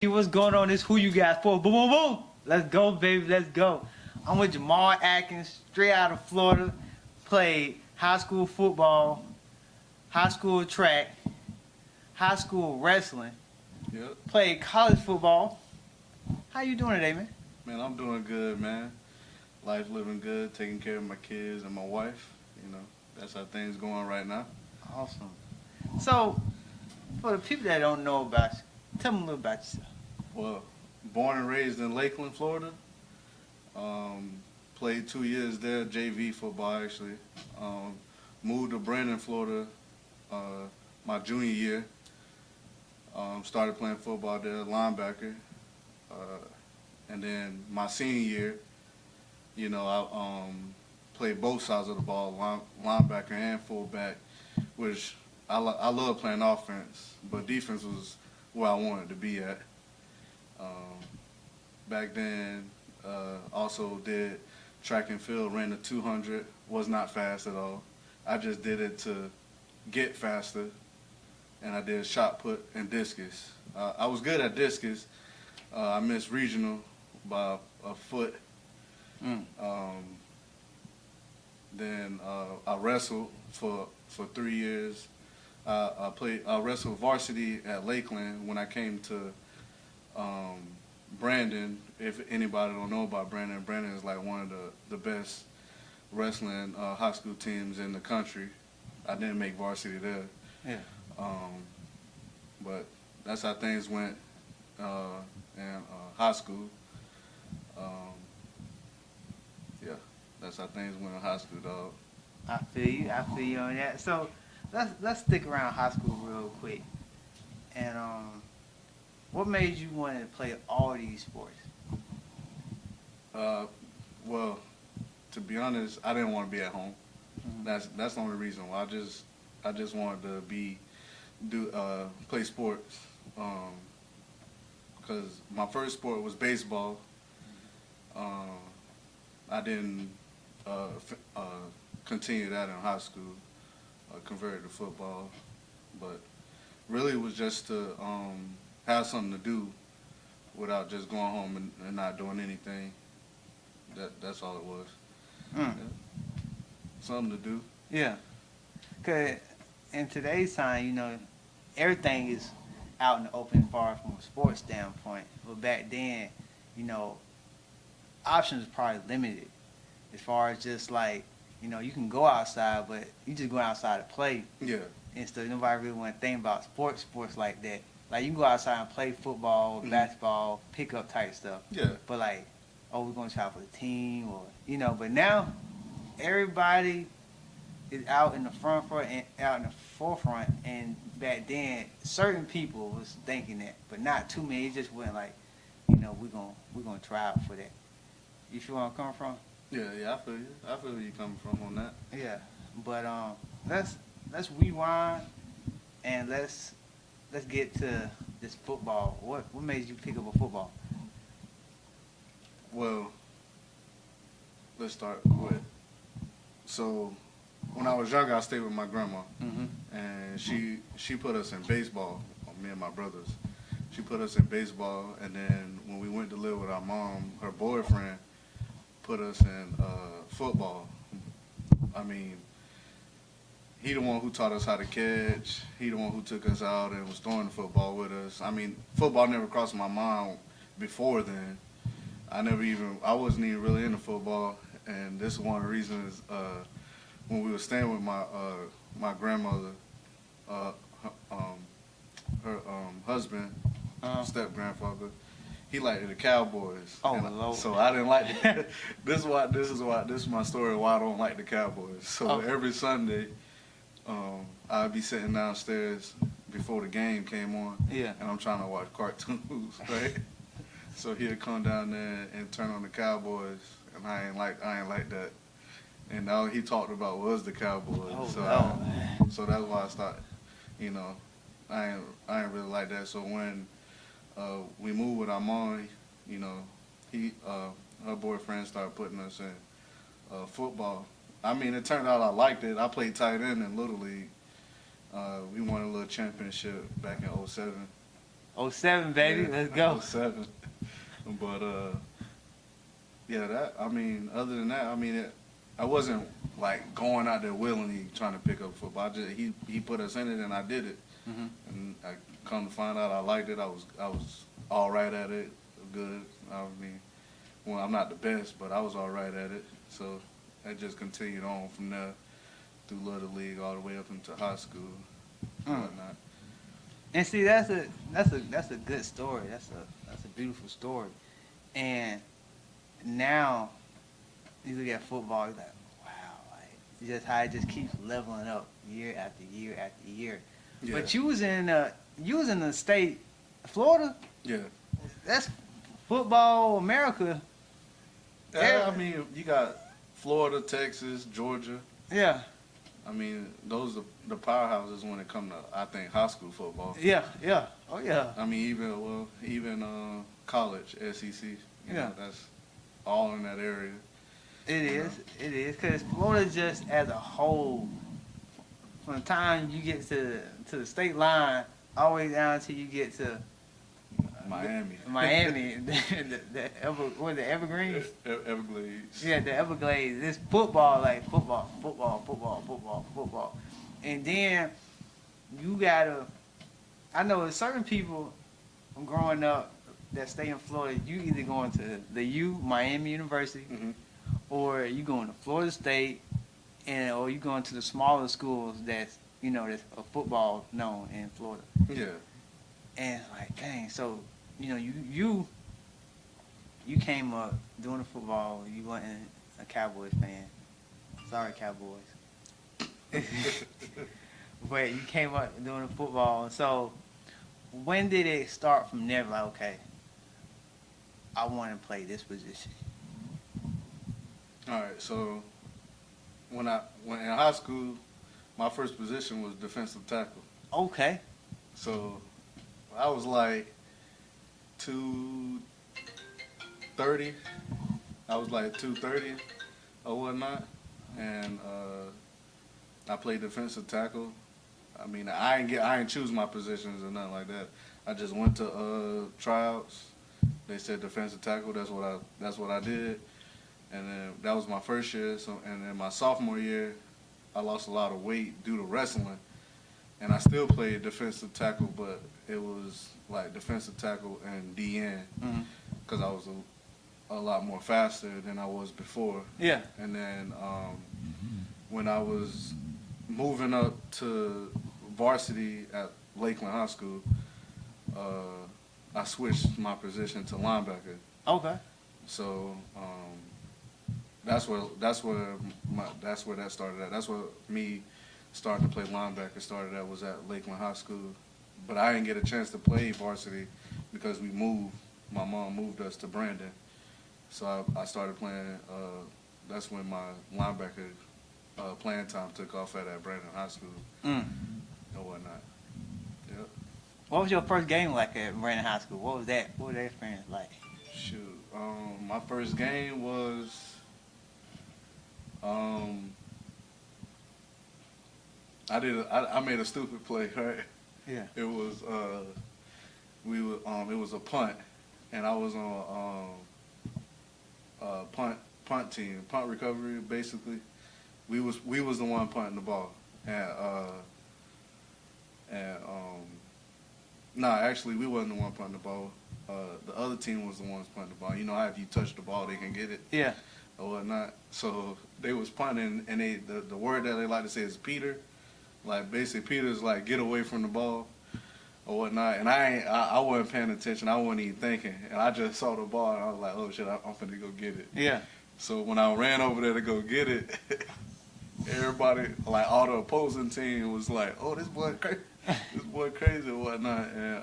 What's going on? This who you guys for? Boom, boom, boom. Let's go, baby. Let's go. I'm with Jamal Aekins, straight out of Florida. Played high school football, high school track, high school wrestling. Yep. Played college football. How you doing today, man? Man, I'm doing good, man. Life living good, taking care of my kids and my wife. You know, that's how things going right now. Awesome. So, for the people that don't know about you, tell them a little about yourself. Well, born and raised in Lakeland, Florida. Played 2 years there, JV football actually. Moved to Brandon, Florida, my junior year. Started playing football there, linebacker. And then my senior year, you know, I played both sides of the ball, linebacker and fullback, which I love playing offense, but defense was where I wanted to be at. Back then, also did track and field, ran the 200, was not fast at all. I just did it to get faster, and I did shot put and discus. I was good at discus. I missed regional by a foot. Then I wrestled for 3 years. I wrestled varsity at Lakeland when I came to Brandon. If anybody don't know about Brandon, Brandon is like one of the best wrestling high school teams in the country. I didn't make varsity there. Yeah. But that's how things went in high school. Yeah, that's how things went in high school, dog. I feel you on that. So, let's stick around high school real quick. And what made you want to play all these sports? Well, to be honest, I didn't want to be at home. Mm-hmm. That's the only reason why. I just wanted to play sports. Because my first sport was baseball. I didn't continue that in high school. Converted to football, but really it was just to have something to do without just going home and not doing anything. That's all it was. Yeah. Something to do. Yeah. Cause in today's time, you know, everything is out in the open far from a sports standpoint. But back then, you know, options were probably limited as far as just like, you know, you can go outside, but you just go outside to play. Yeah. And so nobody really want to think about sports like that. Like, you can go outside and play football, basketball, pick-up type stuff. Yeah. But, like, oh, we're going to try for the team or, you know. But now, everybody is out in the front and out in the forefront. And back then, certain people was thinking that, but not too many. It just wasn't like, you know, we're gonna try out for that. You feel where I'm coming from? Yeah, I feel you. I feel where you coming from on that. Yeah, but let's rewind and let's get to this football. What made you pick up a football? Well, let's start with. So, when I was younger, I stayed with my grandma, and she put us in baseball. Me and my brothers. She put us in baseball, and then when we went to live with our mom, her boyfriend put us in football. I mean, he the one who taught us how to catch. He the one who took us out and was throwing the football with us. I mean, football never crossed my mind before then. I wasn't even really into football, and this is one of the reasons when we were staying with my grandmother, her husband, step grandfather. He liked the Cowboys. Oh, Lord. So I didn't like the this is my story why I don't like the Cowboys. So every Sunday, I'd be sitting downstairs before the game came on. Yeah. And I'm trying to watch cartoons, right? So he'd come down there and turn on the Cowboys, and I ain't like that. And all he talked about was the Cowboys. Oh, so no. So that's why I started, you know, I ain't really like that. So when we moved with our mom, you know, her boyfriend started putting us in football. I mean, it turned out I liked it. I played tight end in Little League. We won a little championship back in 07. 07, baby. Yeah, Let's go. 07. But yeah, that, I mean, other than that, I mean, I wasn't like going out there willingly trying to pick up football. He put us in it, and I did it. Mm-hmm. And I come to find out I liked it. I was all right at it, good. I mean, well, I'm not the best, but I was all right at it. So I just continued on from there through Little League all the way up into high school and whatnot. And see, that's a good story. That's a beautiful story. And now you look at football, you're like, wow, like just how it just keeps leveling up year after year after year. Yeah. But you was in the state, Florida. Yeah. That's football America. Yeah, I mean, you got Florida, Texas, Georgia. Yeah. I mean, those are the powerhouses when it comes to, I think, high school football. Yeah, yeah, oh yeah. I mean, even college, SEC. You know, that's all in that area. It is, because Florida just as a whole, from the time you get to the state line, all the way down until you get to Miami. What is it, Evergreen? Everglades. Yeah, the Everglades. It's football, like football. And then you gotta, I know certain people from growing up that stay in Florida, you either going to the Miami University, mm-hmm. or you going to Florida State, or you going to the smaller schools that's a football known in Florida. Yeah. And like, dang, so you came up doing the football. You wasn't a Cowboys fan. Sorry, Cowboys. But you came up doing the football. So when did it start from there? Like, okay, I want to play this position. All right. So when in high school, my first position was defensive tackle. Okay. So I was like 230. I was like 230 or whatnot, and I played defensive tackle. I mean, I didn't choose my positions or nothing like that. I just went to tryouts. They said defensive tackle. That's what I did, and then that was my first year. So, and then my sophomore year, I lost a lot of weight due to wrestling, and I still played defensive tackle, but it was like defensive tackle and DN, because I was a lot more faster than I was before. Yeah. And then when I was moving up to varsity at Lakeland High School, I switched my position to linebacker. Okay. So that's where that started at. That's where me starting to play linebacker started at, was at Lakeland High School. But I didn't get a chance to play varsity because we moved. My mom moved us to Brandon. So I started playing. That's when my linebacker playing time took off at Brandon High School and whatnot. Yep. What was your first game like at Brandon High School? What was that experience like? Shoot. My first game was I made a stupid play, right? Yeah. It was it was a punt, and I was on punt team, punt recovery basically. We was the one punting the ball, actually we wasn't the one punting the ball. The other team was the ones punting the ball. You know how if you touch the ball they can get it. Yeah. Or whatnot. So they was punting, and the word that they like to say is Peter. Like basically Peter's like get away from the ball or whatnot. And I wasn't paying attention. I wasn't even thinking. And I just saw the ball and I was like, oh shit, I'm finna go get it. Yeah. So when I ran over there to go get it, everybody, like all the opposing team was like, oh, this boy crazy or whatnot. And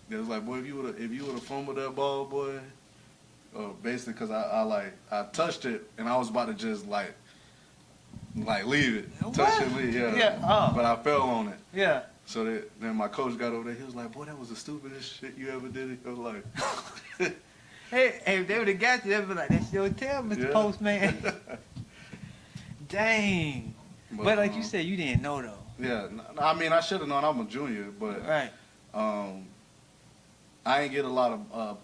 they was like, boy, if you would have fumbled that ball, boy, basically because I touched it and I was about to just like leave it, touch it, leave, yeah. Yeah. But I fell on it. Yeah. So then my coach got over there. He was like, boy, that was the stupidest shit you ever did. I was like, hey, if they would have got you, they'd be like, that's your tail, Mr. Postman. Dang. But like you said, you didn't know though. Yeah. I mean, I should have known. I'm a junior, but right. I ain't get a lot of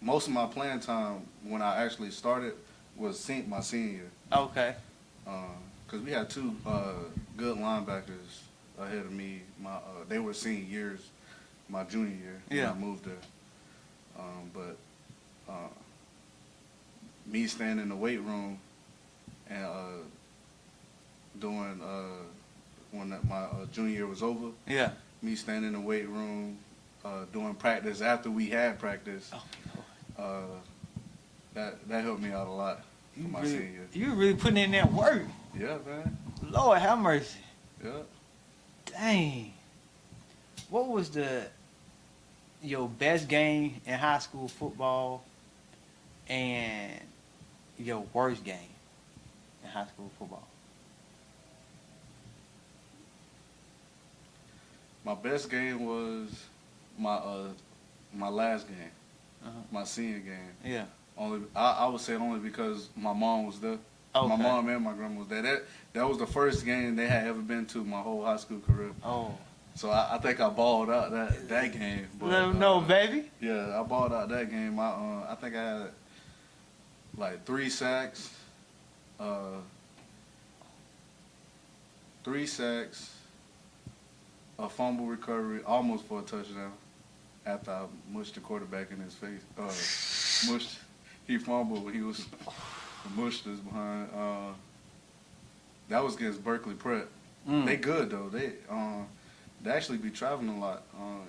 most of my playing time when I actually started was my senior year. Okay. Because we had two good linebackers ahead of me. They were senior years my junior year when I moved there. But me staying in the weight room and doing when my junior year was over. Yeah. Me staying in the weight room, doing practice after we had practice. Oh, that helped me out a lot for my senior year. You really putting in that work. Yeah, man. Lord have mercy. Yeah. Dang. What was your best game in high school football and your worst game in high school football? My best game was my last game, my senior game. Yeah. I would say only because my mom was there. Okay. My mom and my grandma was there. That was the first game they had ever been to my whole high school career. Oh. So I think I balled out that game. But, Let them know, baby. Yeah, I balled out that game. I think I had like 3 sacks, 3 sacks, a fumble recovery, almost for a touchdown. After I mushed the quarterback in his face, he fumbled. He was mushed us behind. That was against Berkeley Prep. They good though. They actually be traveling a lot.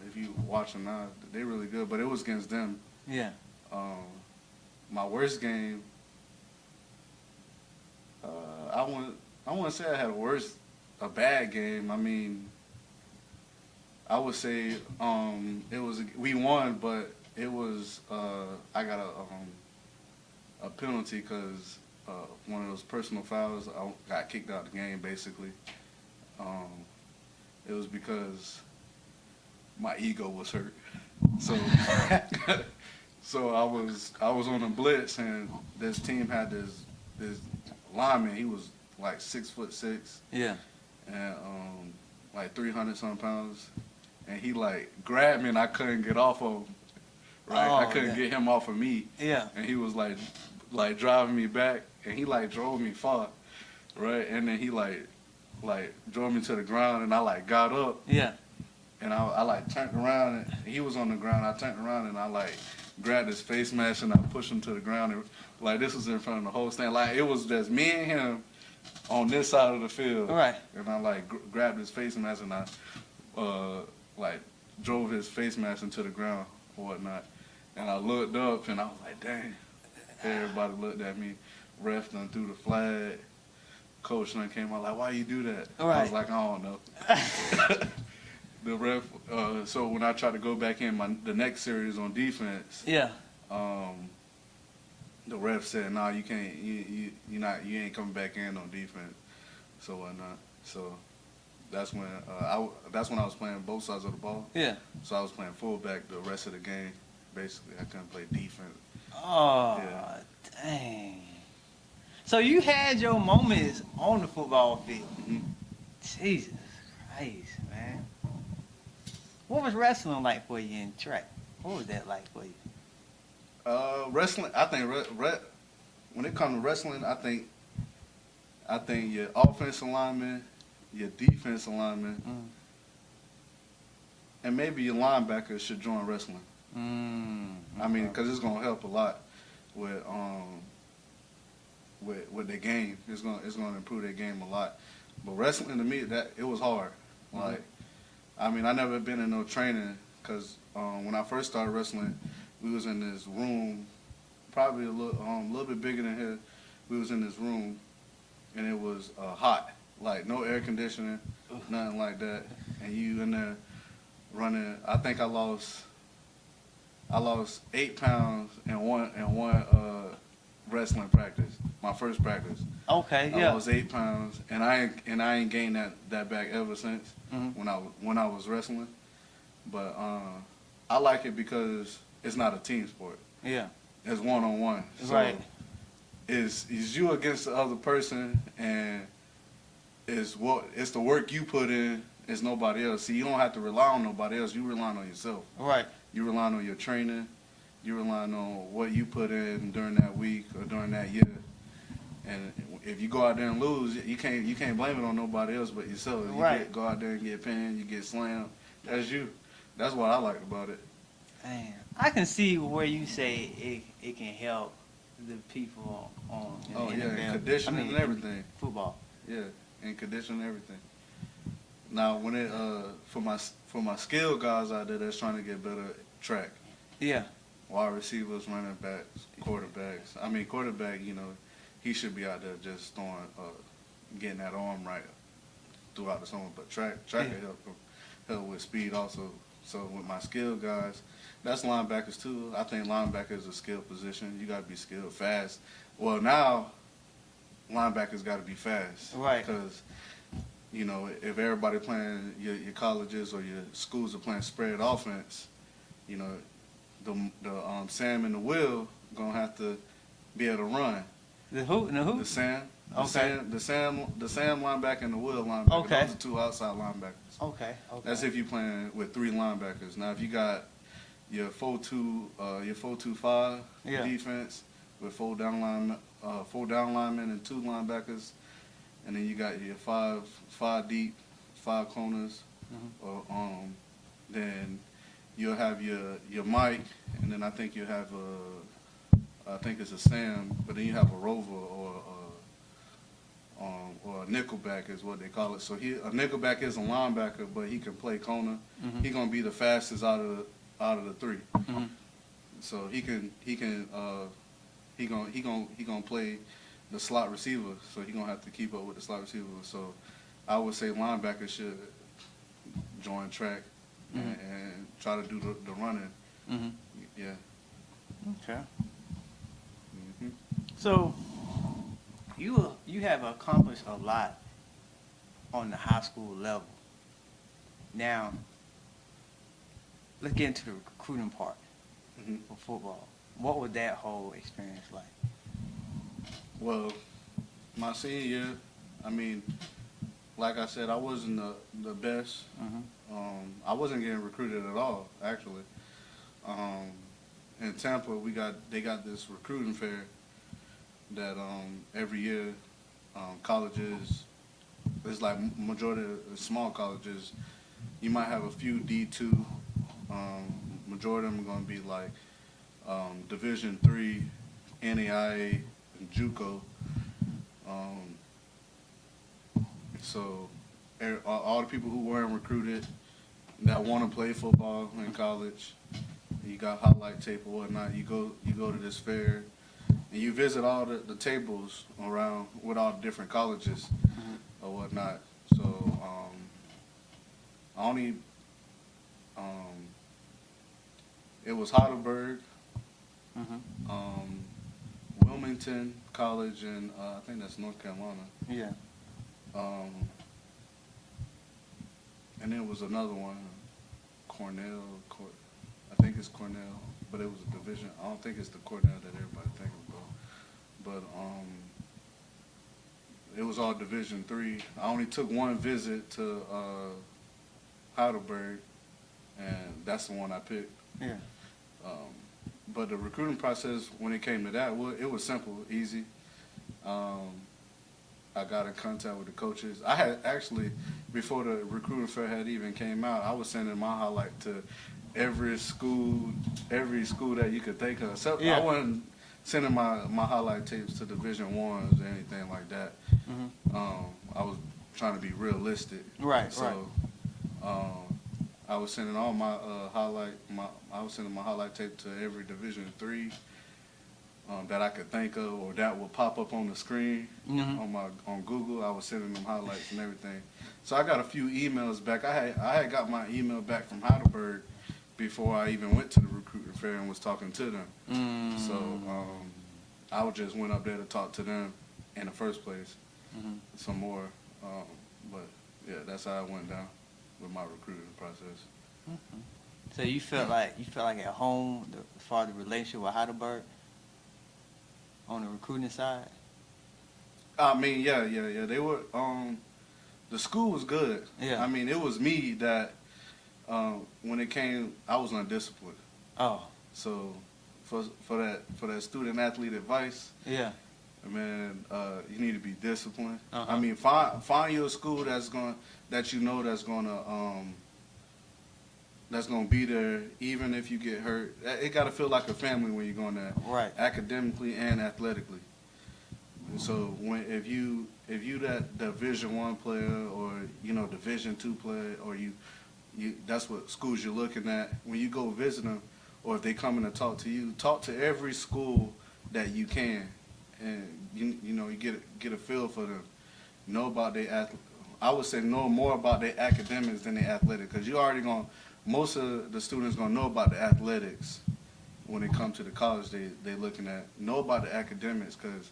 If you watch them now, they really good. But it was against them. Yeah. My worst game. I wouldn't say I had a bad game. I mean, I would say we won, but it was I got a penalty because one of those personal fouls. I got kicked out of the game basically. It was because my ego was hurt. So so I was on a blitz and this team had this lineman. He was like 6'6". Yeah. And like 300-some pounds. And he like grabbed me and I couldn't get off of him. Right? Oh, I couldn't get him off of me. Yeah. And he was like driving me back and he like drove me far. Right? And then he like drove me to the ground and I like got up. Yeah. And I like turned around and he was on the ground. I turned around and I like grabbed his face mask and I pushed him to the ground. And like this was in front of the whole stand. Like it was just me and him on this side of the field. Right. And I like grabbed his face mask and I like drove his face mask into the ground or whatnot. And I looked up and I was like, dang. Everybody looked at me. Ref done threw the flag. Coach done came out like, why you do that? Right. I was like, I don't know. The ref, so when I tried to go back in the next series on defense, Yeah. the ref said, nah, you can't, you ain't coming back in on defense. So whatnot. So that's when I was playing both sides of the ball. Yeah. So I was playing fullback the rest of the game. Basically, I couldn't play defense. Oh, Yeah. dang. So you had your moments on the football field. Mm-hmm. Jesus Christ, man. What was wrestling like for you in track? What was that like for you? Wrestling, I think when it comes to wrestling, I think your offensive lineman, your defensive lineman, and maybe your linebacker should join wrestling. I mean, because it's gonna help a lot with their game. It's gonna improve their game a lot. But wrestling to me, it was hard. Like, I mean, I never been in no training because when I first started wrestling, we was in this room, probably a little bit bigger than here. We was in this room, and it was hot, like no air conditioning, nothing like that. And you in there running. I think I lost 8 pounds in one wrestling practice. My first practice. Okay, I yeah. lost 8 pounds, and I ain't gained that back ever since when I was wrestling. But I like it because it's not a team sport. Yeah. It's one-on-one. So Right. It's you against the other person, and it's the work you put in. It's nobody else. See, you don't have to rely on nobody else. You rely on yourself. Right. You relying on your training. You relying on what you put in during that week or during that year. And if you go out there and lose, you can't blame it on nobody else but yourself. You go out there and get pinned, you get slammed. That's you. That's what I liked about it. Man, I can see where you say it can help the people on and conditioning and everything. Football. Yeah, and conditioning and everything. Now, when it for my skilled guys out there that's trying to get better at track. Yeah. Wide receivers, running backs, quarterbacks. I mean, quarterback, you know, he should be out there just throwing, getting that arm right throughout the summer. But track can help with speed also. So with my skilled guys, that's linebackers too. I think linebacker is a skilled position. You got to be skilled, fast. Well, now linebackers got to be fast, right? Because you know, if everybody playing your colleges or your schools are playing spread offense, you know, the Sam and the Will gonna have to be able to run. The who? And the who? The Sam. Okay. The Sam linebacker and the Will linebacker. Okay. Those are two outside linebackers. Okay. That's if you're playing with three linebackers. Now, if you got your 4-2-5 defense with four down linemen and two linebackers, and then you got your five deep, five corners, then you'll have your Mike, and then I think you have I think it's a Sam, but then you have a Rover or a nickelback is what they call it. So a nickelback is a linebacker, but he can play corner. He's gonna be the fastest out of the three. So he gonna play the slot receiver. So he gonna have to keep up with the slot receiver. So I would say linebackers should join track and try to do the running. Yeah. Okay. So you have accomplished a lot on the high school level. Now, let's get into the recruiting part for football. What was that whole experience like? Well, my senior year, I mean, like I said, I wasn't the best. I wasn't getting recruited at all, actually. In Tampa, they got this recruiting fair that every year colleges, it's like majority of small colleges, you might have a few D2. Majority of them are going to be like Division III, NAIA, and JUCO. So all the people who weren't recruited that want to play football in college, you got highlight tape or whatnot, you go to this fair and you visit all the tables around with all the different colleges or whatnot. So it was Heidelberg, Wilmington College, and I think that's North Carolina. Yeah. And there was another one, Cornell. I think it's Cornell, but it was a division. I don't think it's the Cornell that everybody thinking about. But it was all Division III. I only took one visit to Heidelberg, and that's the one I picked. Yeah. But the recruiting process, when it came to that, it was simple, easy. I got in contact with the coaches. I had actually, before the recruiting fair had even came out, I was sending my highlight to every school that you could think of. So I wasn't sending my highlight tapes to Division I's or anything like that. I was trying to be realistic. Right. So I was sending all my I was sending my highlight tape to every Division III that I could think of, or that would pop up on the screen on Google. I was sending them highlights and everything. So I got a few emails back. I had got my email back from Heidelberg before I even went to the recruiting fair and was talking to them. So I just went up there to talk to them in the first place some more. But yeah, that's how it went down with my recruiting process. So you felt like at home as far as the relationship with Heidelberg on the recruiting side? I mean, yeah. They were the school was good. Yeah. I mean, it was me that when it came, I was undisciplined. Oh, So for that student athlete advice, yeah. man, you need to be disciplined. Uh-huh. I mean, find you a school that's gonna be there even if you get hurt. It got to feel like a family when you're going there, Right. academically and athletically. And so if you that Division I player or Division II player, or you that's what schools you're looking at, when you go visit them, or if they come in to talk to you, talk to every school that you can, and you get a feel for them. Know about I would say know more about their academics than their athletic, because most of the students gonna know about the athletics when they come to the college they looking at. Know about the academics, because